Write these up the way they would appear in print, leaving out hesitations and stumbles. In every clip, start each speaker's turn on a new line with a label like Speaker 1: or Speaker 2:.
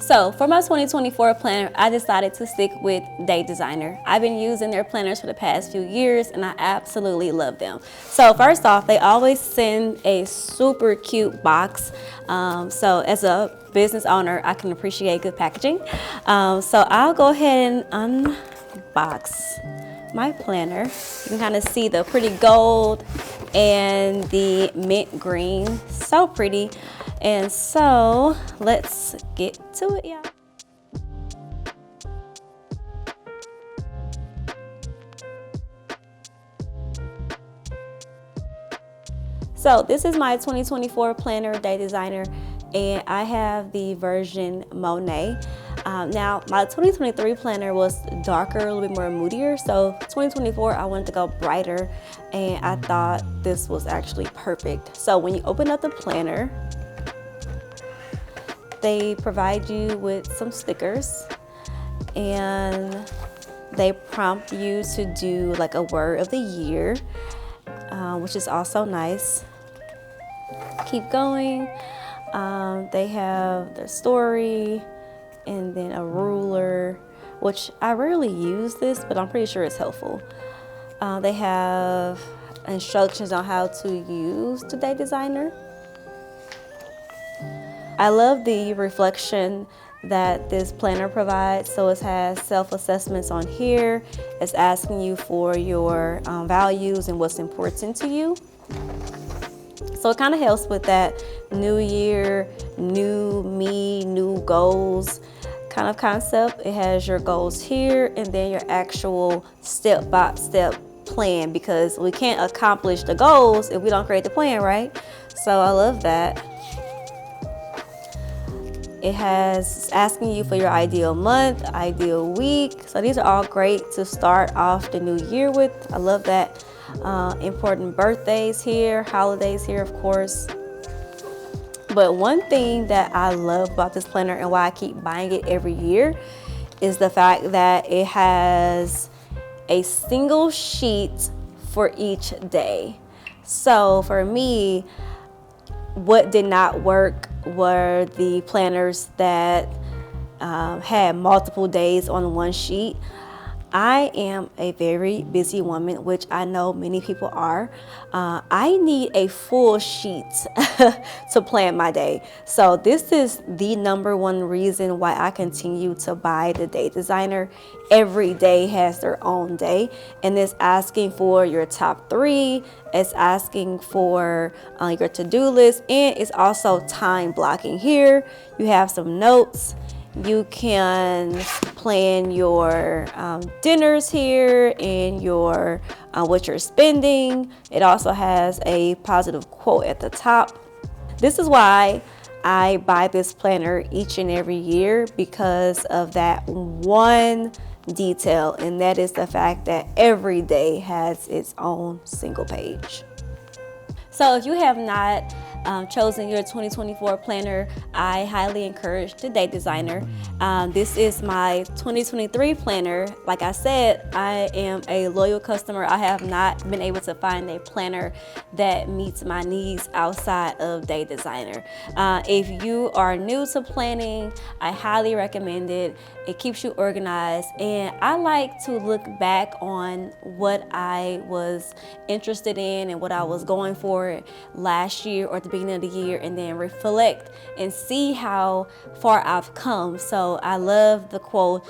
Speaker 1: So for my 2024 planner, I decided to stick with Day Designer. I've been using their planners for the past few years and I absolutely love them. So first off, they always send a super cute box. So as a business owner, I can appreciate good packaging. So I'll go ahead and unbox my planner. You can kind of see the pretty gold and the mint green, so pretty. And so let's get to it, y'all. So this is my 2024 planner, Day Designer, and I have the version Monet. Now my 2023 planner was darker, a little bit more moodier. So 2024, I wanted to go brighter, and I thought this was actually perfect. So when you open up the planner, they provide you with some stickers and they prompt you to do like a word of the year, which is also nice. Keep going. They have their story and then a ruler, which I rarely use this, but I'm pretty sure it's helpful. They have instructions on how to use the Day Designer. I love the reflection that this planner provides. So it has self-assessments on here. It's asking you for your values and what's important to you. So it kind of helps with that new year, new me, new goals kind of concept. It has your goals here and then your actual step-by-step plan, because we can't accomplish the goals if we don't create the plan, right? So I love that. It has asking you for your ideal month, ideal week. So these are all great to start off the new year with. I love that. Important birthdays here, holidays here, of course. But one thing that I love about this planner and why I keep buying it every year is the fact that it has a single sheet for each day. So for me, what did not work were the planners that had multiple days on one sheet. I am a very busy woman, which I know many people are. I need a full sheet to plan my day. So this is the #1 reason why I continue to buy the Day Designer. Every day has their own day, and it's asking for your top 3. It's asking for your to-do list, and it's also time blocking. Here you have some notes. You can plan your dinners here and your what you're spending. It also has a positive quote at the top. This is why I buy this planner each and every year, because of that one detail, and that is the fact that every day has its own single page. So if you have not chosen your 2024 planner, I highly encourage the Day Designer. This is my 2023 planner. Like I said, I am a loyal customer. I have not been able to find a planner that meets my needs outside of Day Designer. If you are new to planning, I highly recommend it. It keeps you organized, and I like to look back on what I was interested in and what I was going for last year or at the beginning of the year, and then reflect and see how far I've come. So I love the quote,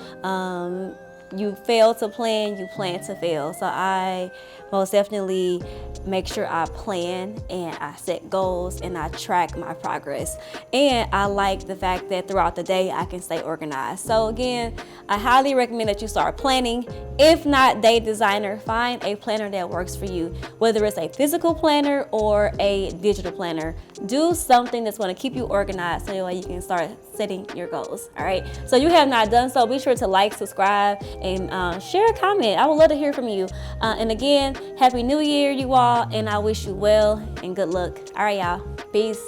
Speaker 1: you fail to plan, you plan to fail. So I most definitely make sure I plan and I set goals and I track my progress. And I like the fact that throughout the day I can stay organized. So again, I highly recommend that you start planning. If not Day Designer, find a planner that works for you, whether it's a physical planner or a digital planner. Do something that's going to keep you organized so that way you can start setting your goals. All right. So if you have not done so, be sure to like, subscribe, and share a comment. I would love to hear from you. And again, Happy New Year, you all, and I wish you well and good luck. All right, y'all. Peace.